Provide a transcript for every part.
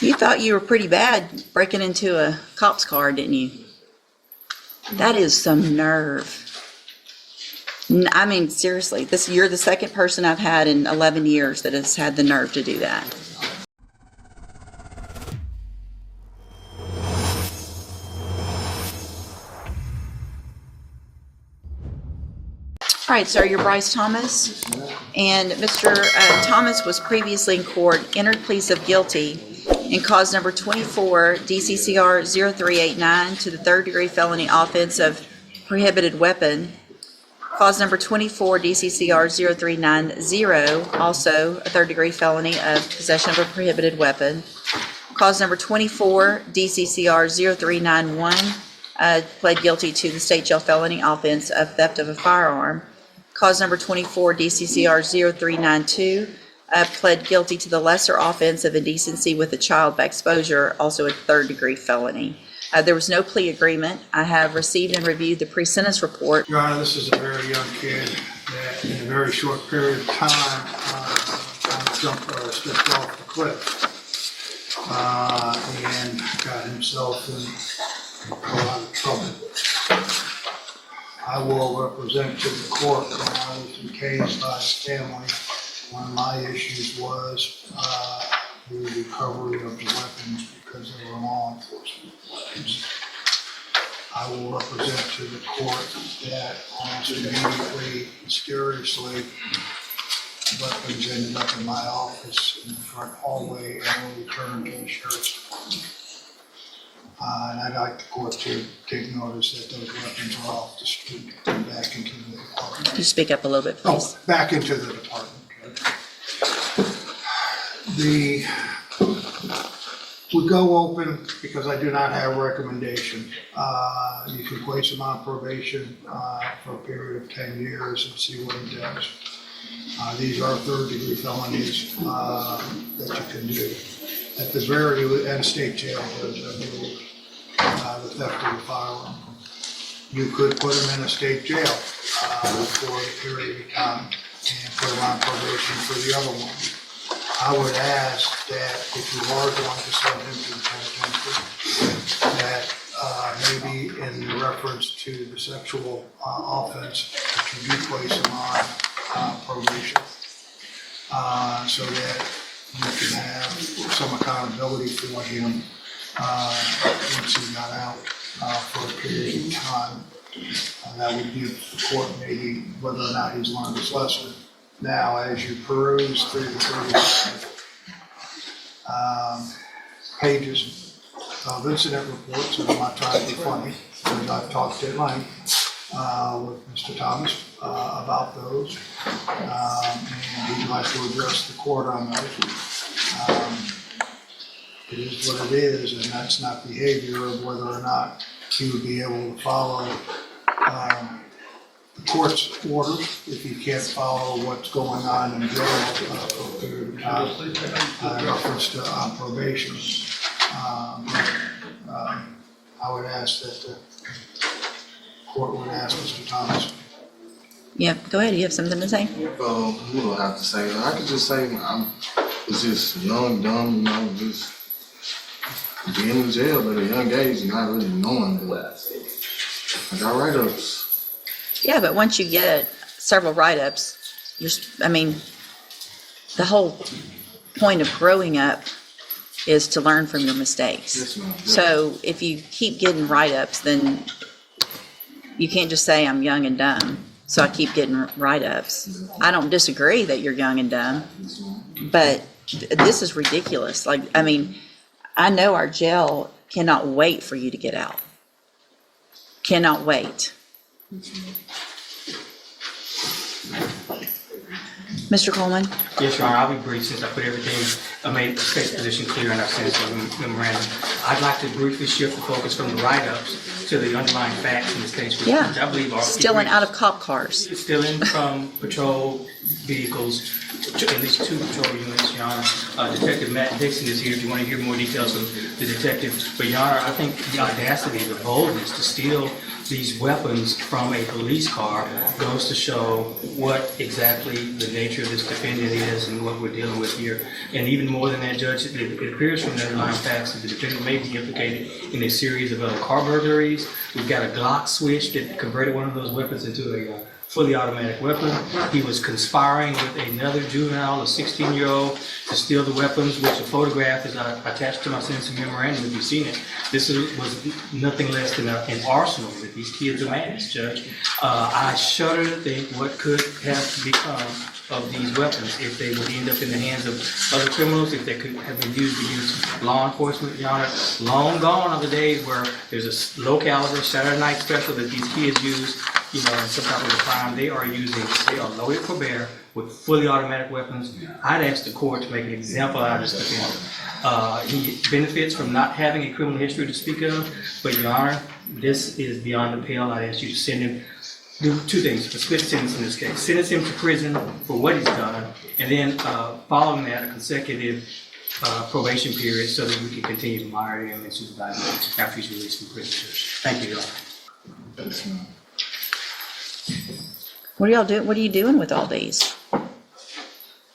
You thought you were pretty bad breaking into a cop's car, didn't you? That is some nerve. I mean, seriously, you're the second person I've had in 11 years that has had the nerve to do that. All right, sir, you're Bryce Thomas. And Mr. Thomas was previously in court, entered pleas of guilty in cause number 24, DCCR 0389 to the third-degree felony offense of prohibited weapon. Cause number 24, DCCR 0390, also a third-degree felony of possession of a prohibited weapon. Cause number 24, DCCR 0391, pled guilty to the state jail felony offense of theft of a firearm. Cause number 24, DCCR 0392, pled guilty to the lesser offense of indecency with a child by exposure, also a third-degree felony. There was no plea agreement. I have received and reviewed the pre-sentence report. Your Honor, this is a very young kid that in a very short period of time stepped off the cliff and got himself in a lot of trouble. I will represent to the court when I was encased by his family. One of my issues was the recovery of the weapons because they were law enforcement weapons. I will represent to the court that almost immediately, mysteriously, weapons ended up in my office in the front hallway and were returned to the sheriff's department. And I'd like the court to take notice that those weapons are off the street and back into the department. Could you speak up a little bit, please? Oh, back into the department. We go open because I do not have a recommendation. You can place him on probation for a period of 10 years and see what he does. These are third-degree felonies that you can do. At the very end, state jail, the theft of the firearm. You could put him in a state jail for a period of time and put him on probation for the other one. I would ask that if you are going to send him to the penitentiary, that maybe in reference to the sexual offense, that you do place him on probation, so that you can have some accountability for him once he got out for a period of time. That would give the court maybe whether or not he's learned his lesson. Now, as you peruse through the 35 pages of incident reports, and I'm not trying to be funny, because I've talked at length with Mr. Thomas about those, and he'd like to address the court on those. It is what it is, and that's not behavior of whether or not he would be able to follow the court's orders if he can't follow what's going on in jail for a period of time in reference to probation. I would ask that the court would ask Mr. Thomas. Yeah, go ahead. You have something to say? You don't have to say that. I could just say it's just young, dumb, just being in jail at a young age and not really knowing that. I got write-ups. Yeah, but once you get several write-ups, the whole point of growing up is to learn from your mistakes. Yes, ma'am. So if you keep getting write-ups, then you can't just say I'm young and dumb, so I keep getting write-ups. I don't disagree that you're young and dumb, but this is ridiculous. I know our jail cannot wait for you to get out. Cannot wait. Mr. Coleman? Yes, Your Honor, I'll be brief since I put everything, I made the state's position clear and I've sent it to the memorandum. I'd like to briefly shift the focus from the write-ups to the underlying facts in this case, which Yeah. I believe are Still in out of cop cars. stealing from patrol vehicles, at least 2 patrol units, Your Honor. Detective Matt Dixon is here if you want to hear more details of the detective. But Your Honor, I think the audacity, the boldness to steal these weapons from a police car goes to show what exactly the nature of this defendant is and what we're dealing with here. And even more than that, Judge, it appears from the underlying facts that the defendant may be implicated in a series of other car burglaries. We've got a Glock switch that converted one of those weapons into a fully automatic weapon. He was conspiring with another juvenile, a 16-year-old, to steal the weapons, which a photograph is attached to my sentencing memorandum if you've seen it. This was nothing less than an arsenal that these kids amassed, Judge. I shudder to think what could have become of these weapons if they would end up in the hands of other criminals, if they could have been used against law enforcement, Your Honor. Long gone are the days where there's a low caliber Saturday night special that these kids use, in some type of a crime. They are loaded for bear with fully automatic weapons. I'd ask the court to make an example out of this defendant. He benefits from not having a criminal history to speak of, but Your Honor, this is beyond the pale. I'd ask you to send him, do 2 things, a split sentence in this case. Sentence him to prison for what he's done, and then following that, a consecutive probation period so that we can continue to monitor him and supervise him after he's released from prison. Thank you, Your Honor. Yes, ma'am. What are y'all doing? What are you doing with all these?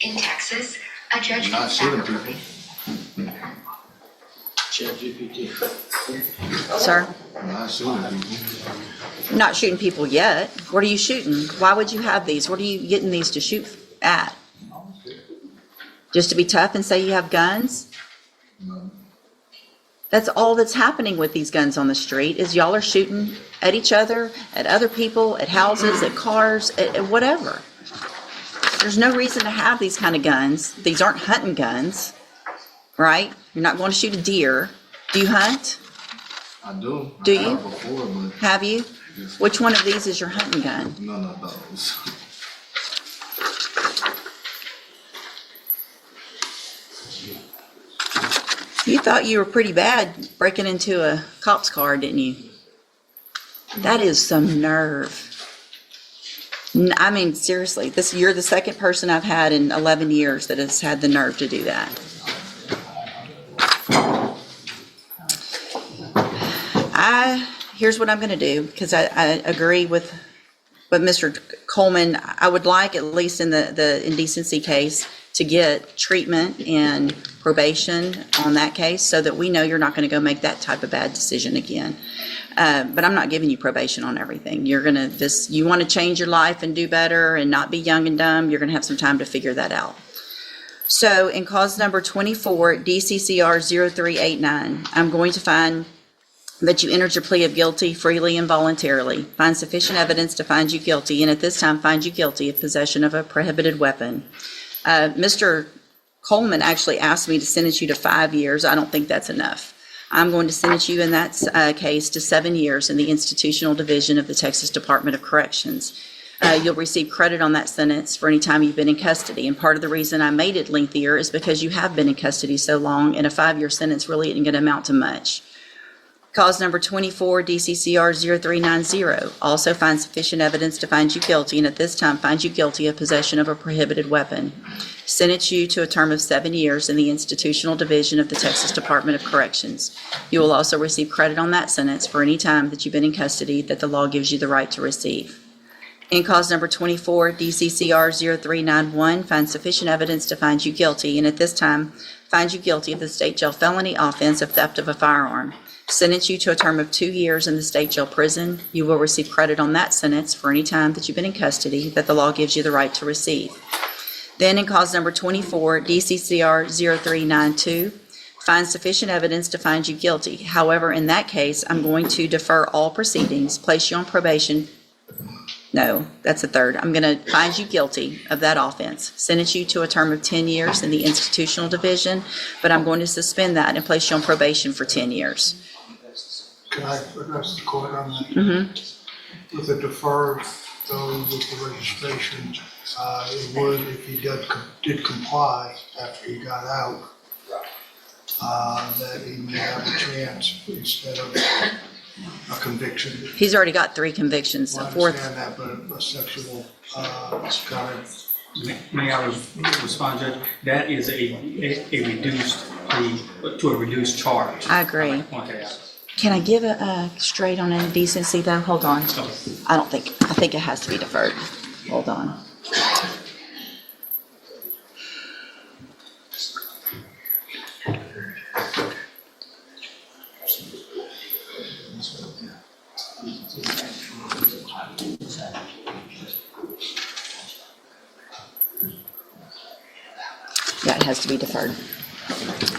In Texas, a judge Not can shooting sacrifice. people. Sir? Not shooting people. You're not shooting people yet. What are you shooting? Why would you have these? What are you getting these to shoot at? Just to be tough and say you have guns? No. That's all that's happening with these guns on the street is y'all are shooting at each other, at other people, at houses, at cars, at whatever. There's no reason to have these kind of guns. These aren't hunting guns, right? You're not going to shoot a deer. Do you hunt? I do. Do I you? have before, but Have you? yes, Which one of these is your hunting gun? none of those. You thought you were pretty bad breaking into a cop's car, didn't you? That is some nerve. I mean, seriously, you're the second person I've had in 11 years that has had the nerve to do that. Here's what I'm going to do, because I agree with Mr. Coleman. I would like, at least in the indecency case, to get treatment and probation on that case so that we know you're not going to go make that type of bad decision again. But I'm not giving you probation on everything. You're going to you want to change your life and do better and not be young and dumb, you're going to have some time to figure that out. So in cause number 24, DCCR 0389, I'm going to find that you entered your plea of guilty freely and voluntarily, find sufficient evidence to find you guilty, and at this time find you guilty of possession of a prohibited weapon. Mr. Coleman actually asked me to sentence you to 5 years. I don't think that's enough. I'm going to sentence you in that case to 7 years in the institutional division of the Texas Department of Corrections. You'll receive credit on that sentence for any time you've been in custody. And part of the reason I made it lengthier is because you have been in custody so long, and a 5-year sentence really isn't going to amount to much. Cause number 24, DCCR 0390, also find sufficient evidence to find you guilty, and at this time find you guilty of possession of a prohibited weapon. Sentence you to a term of 7 years in the institutional division of the Texas Department of Corrections. You will also receive credit on that sentence for any time that you've been in custody that the law gives you the right to receive. In cause number 24, DCCR 0391, find sufficient evidence to find you guilty, and at this time find you guilty of the state jail felony offense of theft of a firearm. Sentence you to a term of 2 years in the state jail prison. You will receive credit on that sentence for any time that you've been in custody that the law gives you the right to receive. Then in cause number 24, DCCR 0392, find sufficient evidence to find you guilty. However, in that case, I'm going to defer all proceedings, place you on probation. No, that's the third. I'm going to find you guilty of that offense, sentence you to a term of 10 years in the institutional division, but I'm going to suspend that and place you on probation for 10 years. Can I address the court on that? Mm-hmm. With the deferred, though, with the registration, it would, if he did comply after he got out, that he may have a chance, instead of a conviction. He's already got 3 convictions, I a fourth. understand that, but a sexual, kind of, May I respond, Judge? That is a reduced plea to a reduced charge. I agree. I'd like to point that out. Can I give a straight on indecency though? Hold on. I think it has to be deferred. Hold on. Yeah, it has to be deferred.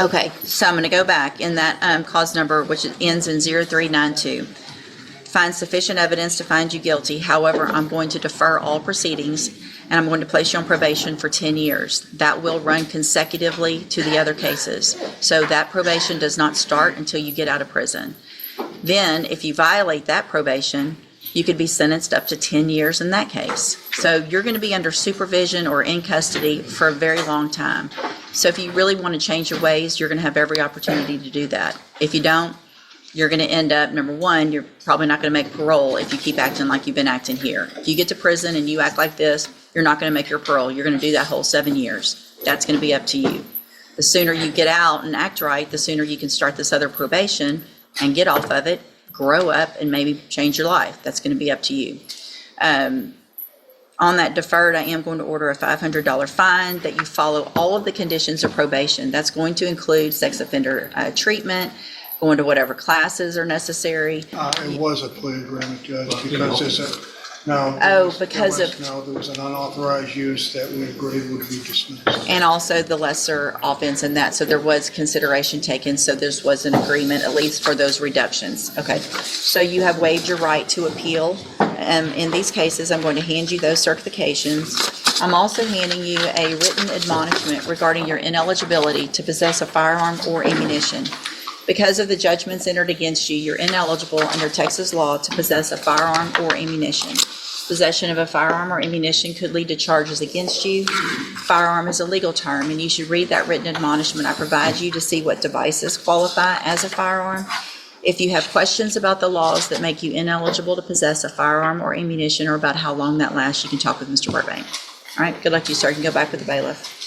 Okay, so I'm going to go back in that cause number, which ends in 0392. Find sufficient evidence to find you guilty. However, I'm going to defer all proceedings, and I'm going to place you on probation for 10 years. That will run consecutively to the other cases. So that probation does not start until you get out of prison. Then, if you violate that probation, you could be sentenced up to 10 years in that case. So you're going to be under supervision or in custody for a very long time. So if you really want to change your ways, you're going to have every opportunity to do that. If you don't, you're going to end up, number one, you're probably not going to make parole if you keep acting like you've been acting here. If you get to prison and you act like this, you're not going to make your parole. You're going to do that whole 7 years. That's going to be up to you. The sooner you get out and act right, the sooner you can start this other probation and get off of it, grow up, and maybe change your life. That's going to be up to you. On that deferred, I am going to order a $500 fine that you follow all of the conditions of probation. That's going to include sex offender treatment, going to whatever classes are necessary. it was a plea agreement, Judge, because there's a, no. Oh, because of- No, there was an unauthorized use that we agreed would be dismissed. And also the lesser offense in that, so there was consideration taken, so this was an agreement, at least for those reductions. Okay, so you have waived your right to appeal. In these cases, I'm going to hand you those certifications. I'm also handing you a written admonishment regarding your ineligibility to possess a firearm or ammunition. Because of the judgments entered against you, you're ineligible under Texas law to possess a firearm or ammunition. Possession of a firearm or ammunition could lead to charges against you. Firearm is a legal term, and you should read that written admonishment I provide you to see what devices qualify as a firearm. If you have questions about the laws that make you ineligible to possess a firearm or ammunition, or about how long that lasts, you can talk with Mr. Burbank. All right, good luck to you, sir. You can go back with the bailiff.